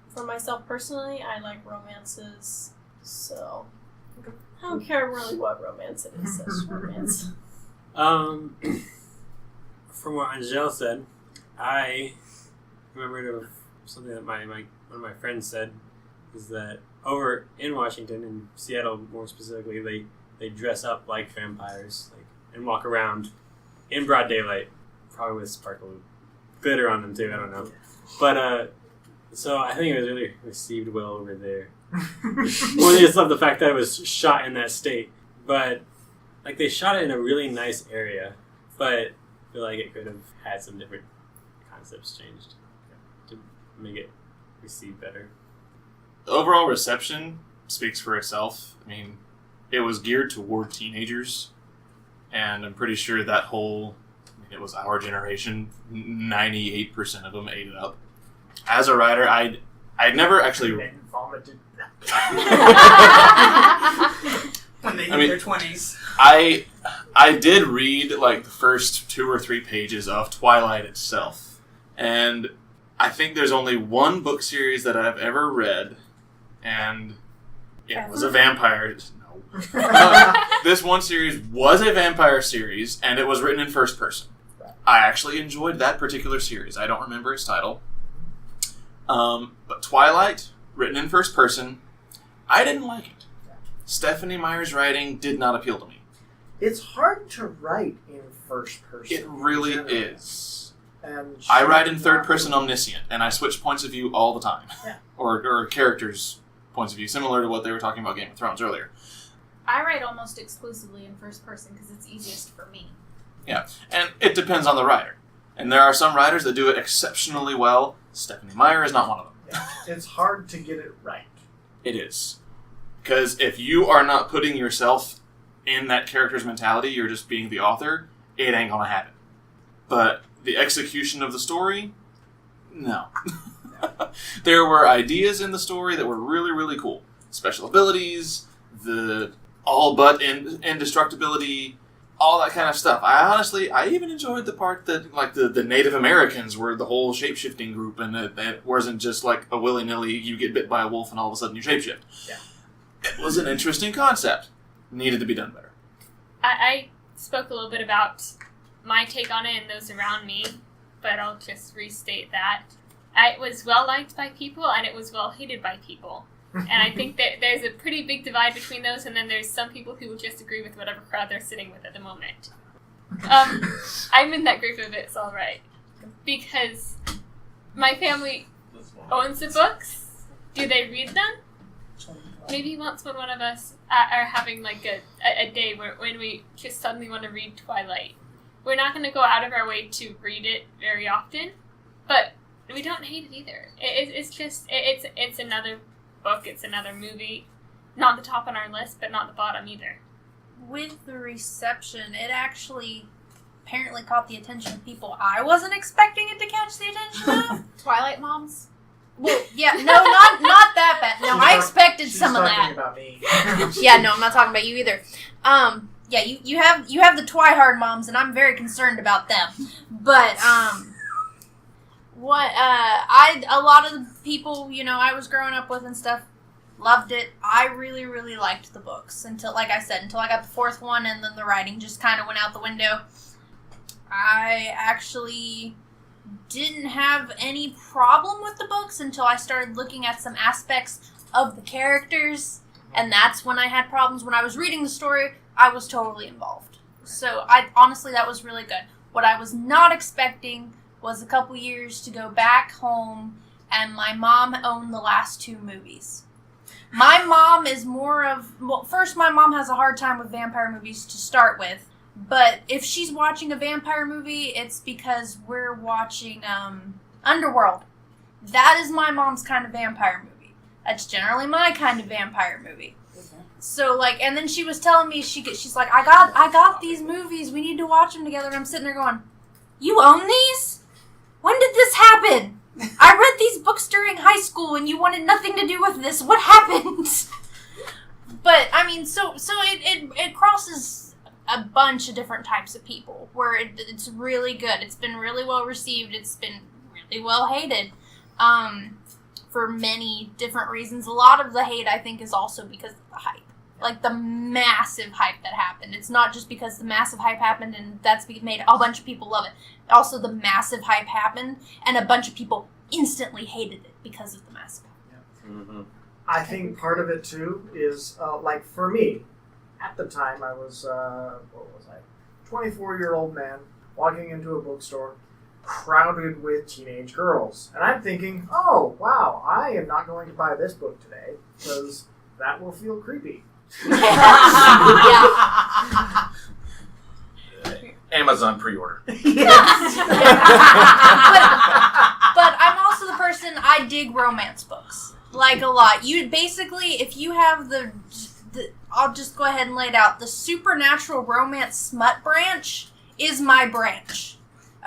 G: For myself personally, I like romances. So I don't care really what romance it is. It's romance.
H: From what Angel said, I remembered of something that one of my friends said, is that over in Washington, in Seattle more specifically, they dress up like vampires, like, and walk around in broad daylight, probably with sparkle glitter on them too. I don't know, but so I think it was really received well over there. Well, I just love the fact that it was shot in that state, but like they shot it in a really nice area, but I feel like it could have had some different concepts changed to make it received better.
I: The overall reception speaks for itself. I mean, it was geared toward teenagers, and I'm pretty sure that it was our generation, 98% of them ate it up. As a writer, I'd never actually...
A: And vomited.
C: When they hit their 20s.
I: I did read like the first 2 or 3 pages of Twilight itself, and I think there's only one book series that I've ever read, and it was a vampire. No. This one series was a vampire series, and it was written in first person. I actually enjoyed that particular series. I don't remember its title. But Twilight, written in first person, I didn't like it. Stephanie Meyer's writing did not appeal to me.
A: It's hard to write in first person.
I: It really is.
A: And
I: I write in third person omniscient, and I switch points of view all the time.
A: Yeah.
I: Or characters' points of view, similar to what they were talking about Game of Thrones earlier.
D: I write almost exclusively in first person because it's easiest for me.
I: Yeah, and it depends on the writer. And there are some writers that do it exceptionally well. Stephanie Meyer is not one of them.
A: Yeah. It's hard to get it right.
I: It is. Because if you are not putting yourself in that character's mentality, you're just being the author, it ain't gonna happen. But the execution of the story, no. There were ideas in the story that were really, really cool. Special abilities, the all but indestructibility, all that kind of stuff. I even enjoyed the part that, like, the Native Americans were the whole shape-shifting group, and it wasn't just like a willy-nilly, you get bit by a wolf and all of a sudden you shape-shift.
A: Yeah.
I: It was an interesting concept. Needed to be done better.
F: I spoke a little bit about my take on it and those around me, but I'll just restate that. It was well-liked by people, and it was well-hated by people. And I think that there's a pretty big divide between those, and then there's some people who will just agree with whatever crowd they're sitting with at the moment. I'm in that group of it's all right. Because my family owns the books. Do they read them? Maybe once when one of us are having like a day when we just suddenly want to read Twilight. We're not going to go out of our way to read it very often, but we don't hate it either. It's just, it's another book, it's another movie. Not the top on our list, but not the bottom either.
J: With the reception, it actually apparently caught the attention of people I wasn't expecting it to catch the attention of.
D: Twilight moms?
J: Well, yeah, no, not that bad. No, I expected some of that.
A: She's talking about me.
J: Yeah, no, I'm not talking about you either. Yeah, you have the Twihard moms, and I'm very concerned about them. But a lot of the people, I was growing up with and stuff, loved it. I really, really liked the books until I got the fourth one, and then the writing just kind of went out the window. I actually didn't have any problem with the books until I started looking at some aspects of the characters, and that's when I had problems. When I was reading the story, I was totally involved. So honestly, that was really good. What I was not expecting was a couple years to go back home, and my mom owned the last 2 movies. My mom is first, my mom has a hard time with vampire movies to start with. But if she's watching a vampire movie, it's because we're watching Underworld. That is my mom's kind of vampire movie. That's generally my kind of vampire movie. So like, and then she was telling me she's like, I got these movies. We need to watch them together. And I'm sitting there going, you own these? When did this happen? I read these books during high school, and you wanted nothing to do with this. What happened? But I mean, so it crosses a bunch of different types of people where it's really good. It's been really well received. It's been really well hated. For many different reasons. A lot of the hate, I think, is also because of the hype. Like, the massive hype that happened. It's not just because the massive hype happened and that's made a bunch of people love it. Also, the massive hype happened and a bunch of people instantly hated it because of the massive hype.
A: Yeah. Mm-hmm. I think part of it, too, is, like, for me, at the time, I was, 24-year-old man walking into a bookstore crowded with teenage girls. And I'm thinking, oh, wow, I am not going to buy this book today because that will feel creepy.
E: Amazon pre-order.
J: Yes. But I'm also the person, I dig romance books. Like, a lot. You basically, if you have the I'll just go ahead and lay it out. The supernatural romance smut branch is my branch.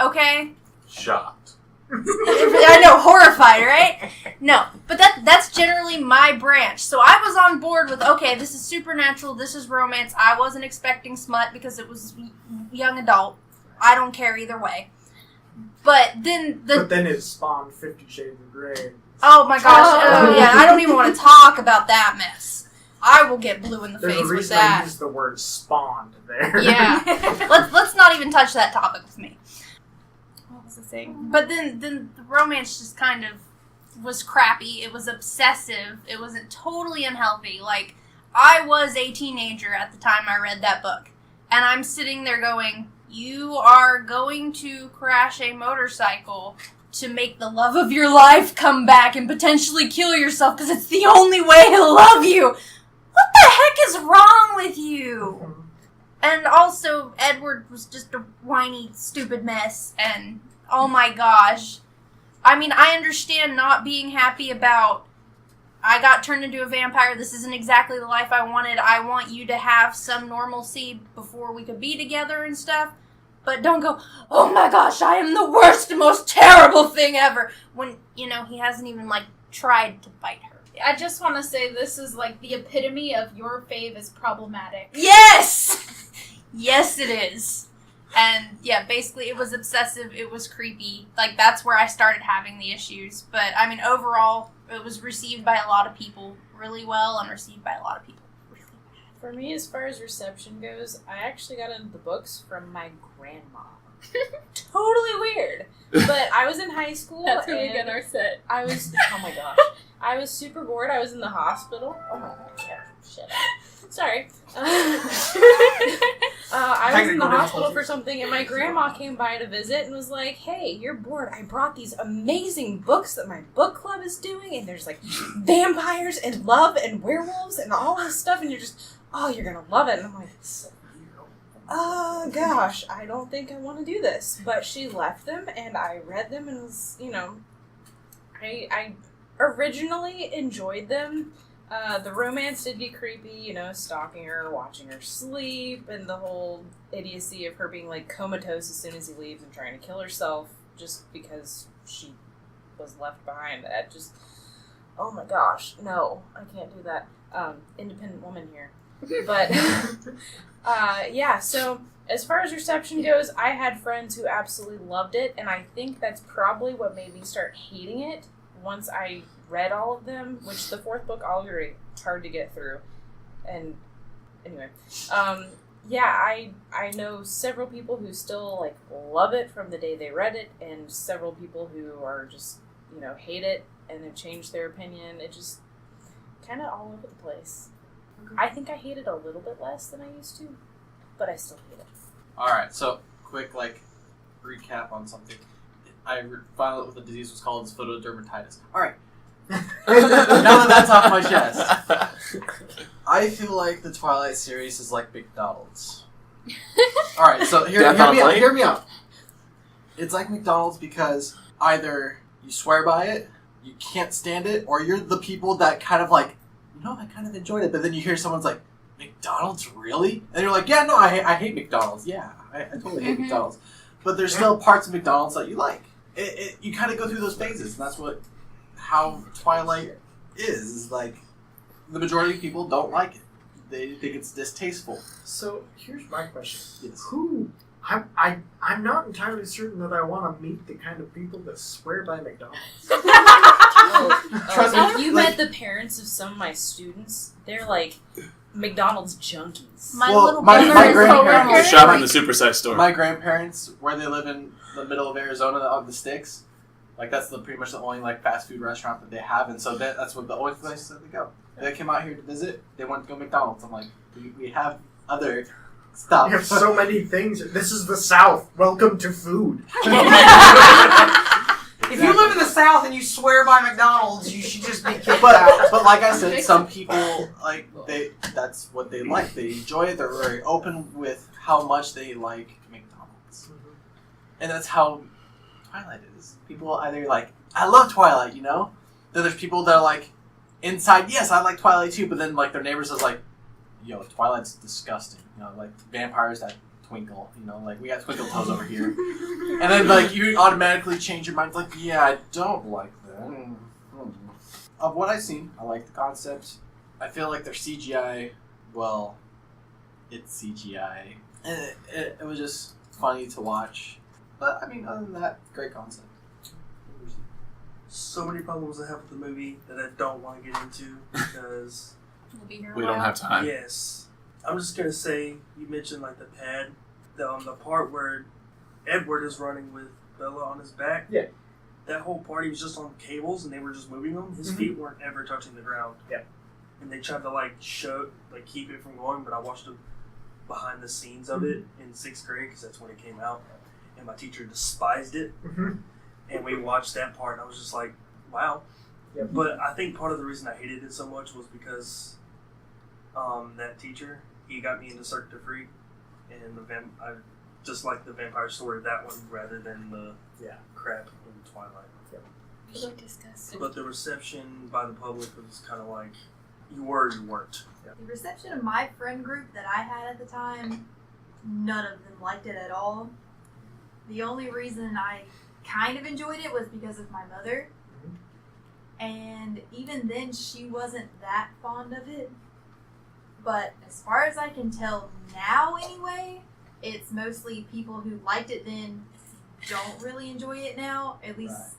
J: Okay?
E: Shocked.
J: I know, horrified, right? No, but that's generally my branch. So I was on board with, okay, this is supernatural, this is romance. I wasn't expecting smut because it was young adult. I don't care either way. But then
A: it spawned 50 Shades of Grey.
J: Oh my gosh, oh yeah, I don't even want to talk about that mess. I will get blue in the face with that.
A: There's a reason I used the word spawned there.
J: Yeah. Let's not even touch that topic with me. What was the thing? But then the romance just kind of was crappy. It was obsessive. It wasn't totally unhealthy. Like, I was a teenager at the time I read that book. And I'm sitting there going, you are going to crash a motorcycle to make the love of your life come back and potentially kill yourself because it's the only way he'll love you. What the heck is wrong with you? And also, Edward was just a whiny, stupid mess, and oh my gosh. I mean, I understand not being happy about, I got turned into a vampire, this isn't exactly the life I wanted, I want you to have some normalcy before we could be together and stuff, but don't go, oh my gosh, I am the worst, most terrible thing ever, when, you know, he hasn't even, like, tried to bite her.
D: I just want to say this is like the epitome of your fave is problematic.
J: Yes! Yes, it is. And yeah, basically it was obsessive, it was creepy. Like, that's where I started having the issues. But, I mean, overall, it was received by a lot of people really well and received by a lot of people really bad.
K: For me, as far as reception goes, I actually got into the books from my grandma. Totally weird. But I was in high school.
F: That's where we get our set.
K: I was, oh my gosh. I was super bored. I was in the hospital. Oh my gosh, yeah, shut up. Sorry. I was in the hospital for something, and my grandma came by to visit and was like, hey, you're bored. I brought these amazing books that my book club is doing, and there's like vampires and love and werewolves and all this stuff, and you're just, oh, you're going to love it. And I'm like, oh gosh, I don't think I want to do this. But she left them, and I read them, and was, you know, I originally enjoyed them. The romance did get creepy, you know, stalking her, watching her sleep, and the whole idiocy of her being, like, comatose as soon as he leaves and trying to kill herself just because she was left behind. That just, oh my gosh, no, I can't do that. Independent woman here. But, yeah, so as far as reception goes, I had friends who absolutely loved it, and I think that's probably what made me start hating it once I read all of them, which the fourth book, I'll agree, it's hard to get through. And anyway, yeah, I know several people who still, like, love it from the day they read it, and several people who are just, you know, hate it and have changed their opinion. It just kind of all over the place. I think I hate it a little bit less than I used to, but I still hate it.
L: Alright, so quick, like, recap on something. I found out what the disease was called. It's photodermatitis. Alright. Now that that's off my chest. I feel like the Twilight series is like McDonald's. Alright, so hear me out. It's like McDonald's because either you swear by it, you can't stand it, or you're the people that kind of like no, I kind of enjoyed it. But then you hear someone's like, McDonald's, really? And you're like, yeah, no, I hate McDonald's. Yeah, I totally hate McDonald's. But there's still parts of McDonald's that you like. You kind of go through those phases, and that's how Twilight is like, the majority of people don't like it. They think it's distasteful.
A: So here's my question:
L: Yes.
A: I'm not entirely certain that I want to meet the kind of people that swear by McDonald's.
L: Trust me,
K: If you
L: like-
K: met the parents of some of my students, they're like McDonald's junkies.
J: My
L: Well,
J: little
L: my
J: brother is
L: grandparents-
I: They shop in the supersize store.
L: My grandparents, where they live in the middle of Arizona on the sticks, like that's pretty much the only like fast food restaurant that they have, and so that's what the only place that they go. They came out here to visit. They want to go McDonald's. I'm like, we have other stuff.
A: We have so many things. This is the South. Welcome to food.
C: If you live in the South and you swear by McDonald's, you should just be kicked out.
L: But like I said, some people that's what they like. They enjoy it. They're very open with how much they like McDonald's, and that's how Twilight is. People either like, I love Twilight, Then there's people that are like, inside, yes, I like Twilight too, but then like their neighbors is like, yo, Twilight's disgusting. Like vampires that twinkle. Like we got twinkle toes over here, and then like you automatically change your mind. Like, yeah, I don't like that. Of what I've seen, I like the concept. I feel like their CGI, well, it's CGI. It was just funny to watch. But I mean, other than that, great concept.
M: So many problems I have with the movie that I don't want to get into because
J: We'll be here a
I: We don't
J: while.
I: have time.
M: yes, I'm just gonna say you mentioned like the pad, the part where Edward is running with Bella on his back.
A: Yeah.
M: That whole part he was just on cables and they were just moving them. His
A: Mhm.
M: feet weren't ever touching the ground.
A: Yeah.
M: And they tried to keep it from going, but I watched the behind the scenes of it in 6th grade because that's when it came out, and my teacher despised it. And we watched that part, and I was just like, wow.
A: Yep.
M: But I think part of the reason I hated it so much was because that teacher, he got me into Cirque du Freak, and I just like the vampire story of that one rather than the crap in Twilight.
F: So disgusting.
M: But the reception by the public was kind of like, you were or you weren't.
J: The reception of my friend group that I had at the time, none of them liked it at all. The only reason I kind of enjoyed it was because of my mother. And even then, she wasn't that fond of it. But as far as I can tell now anyway, it's mostly people who liked it then don't really enjoy it now. At least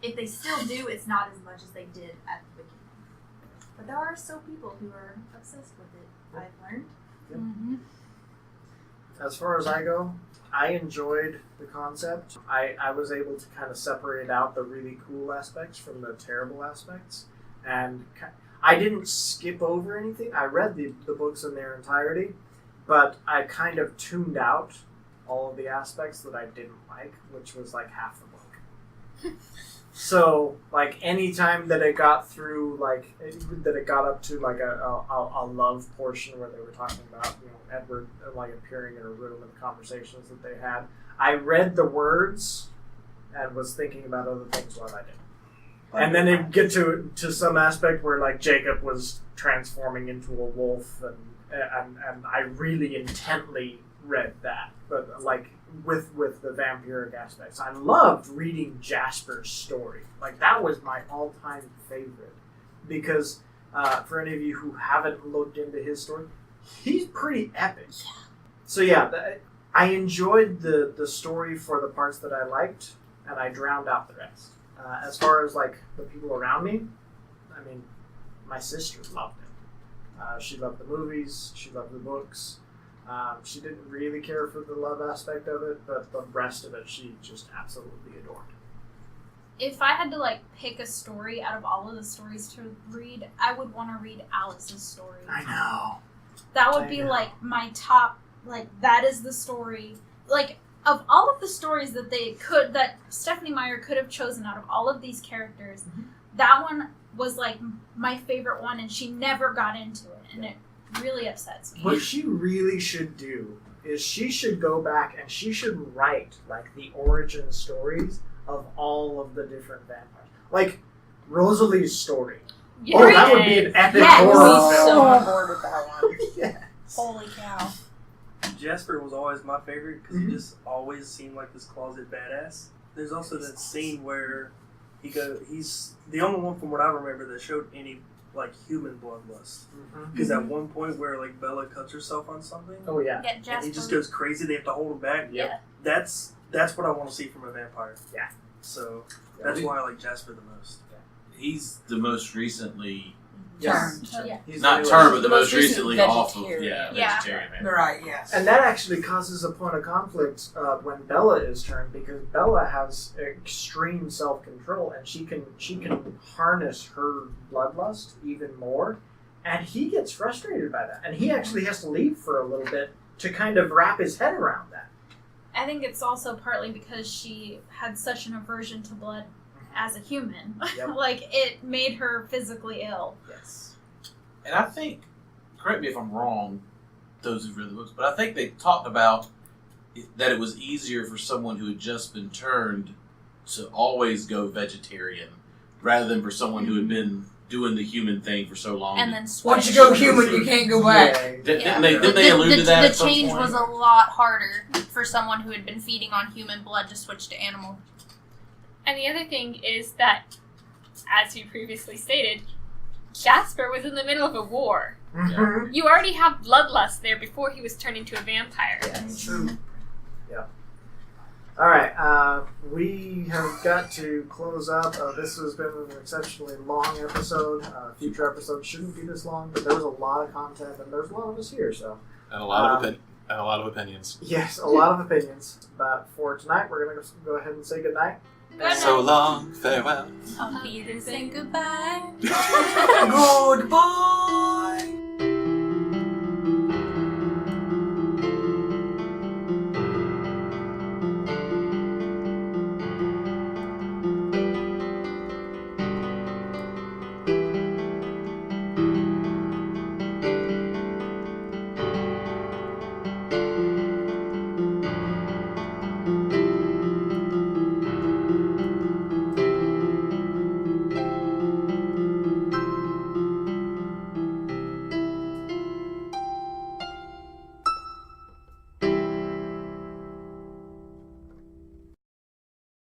J: if they still do, it's not as much as they did at the beginning. But there are still people who are obsessed with it, I've learned.
A: Mm-hmm. As far as I go, I enjoyed the concept. I was able to kind of separate out the really cool aspects from the terrible aspects. And I didn't skip over anything. I read the books in their entirety, but I kind of tuned out all of the aspects that I didn't like, which was like half the book. So, like, anytime that it got through, that it got up to, like, a love portion where they were talking about, Edward, like, appearing in a room and the conversations that they had, I read the words and was thinking about other things while I did. And then it get to some aspect where, like, Jacob was transforming into a wolf, and I really intently read that, but, like, with the vampiric aspects. I loved reading Jasper's story. Like, that was my all-time favorite. Because, for any of you who haven't looked into his story, he's pretty epic. Yeah. So, yeah, I enjoyed the story for the parts that I liked, and I drowned out the rest. As far as, like, the people around me, I mean, my sister loved it. She loved the movies, she loved the books. She didn't really care for the love aspect of it, but the rest of it she just absolutely adored.
D: If I had to, like, pick a story out of all of the stories to read, I would want to read Alice's story.
A: I know.
D: That would be, like, my top, like, that is the story. Like, of all of the stories that Stephanie Meyer could have chosen out of all of these characters, that one was, like, my favorite one, and she never got into it, and it really upsets me.
A: What she really should do is she should go back and she should write, like, the origin stories of all of the different vampires. Like, Rosalie's story. Oh, that would be an epic
J: Yes.
A: horror
C: I'm
A: film.
C: so on board with that one.
A: Yes.
J: Holy cow.
M: Jasper was always my favorite because he just always seemed like this closet badass. There's also that scene where he's the only one from what I remember that showed any like human bloodlust. Because at one point where like Bella cuts herself on something,
A: Oh yeah.
J: Yeah,
M: and
J: Jasper.
M: he just goes crazy. They have to hold him back.
J: Yeah.
M: That's what I want to see from a vampire.
A: Yeah.
M: So that's why I like Jasper the most.
E: He's the most recently,
A: Yes.
J: Yeah.
A: He's
E: not
A: the
E: turned, but the
G: The
E: most
G: most recent
E: recently off of
G: vegetarian.
J: Yeah.
E: vegetarian man.
C: Right, yes.
A: And that actually causes a point of conflict when Bella is turned, because Bella has extreme self-control and she can harness her bloodlust even more, and he gets frustrated by that, and he actually has to leave for a little bit to kind of wrap his head around that.
D: I think it's also partly because she had such an aversion to blood as a human.
A: Yep.
D: Like, it made her physically ill.
A: Yes.
E: And I think, correct me if I'm wrong, those who've read the books, but I think they talked about that it was easier for someone who had just been turned to always go vegetarian rather than for someone who had been doing the human thing for so long.
J: And then
C: Once
J: switch.
C: you go human, you can't go back.
E: Didn't they allude to that
J: The
E: at some
J: change
E: point?
J: was a lot harder for someone who had been feeding on human blood to switch to animal.
F: And the other thing is that, as you previously stated, Jasper was in the middle of a war.
A: Mhm.
F: You already have bloodlust there before he was turned into a vampire.
A: Yes. True. Yeah. All right. We have got to close up. This has been an exceptionally long episode. Future episodes shouldn't be this long, but there was a lot of content, and there's a lot of us here, so.
I: And a lot of opinions.
A: Yes, a lot of opinions. But for tonight, we're going to go ahead and say goodnight.
I: So long, farewell.
J: I'll be there saying goodbye.
C: Goodbye.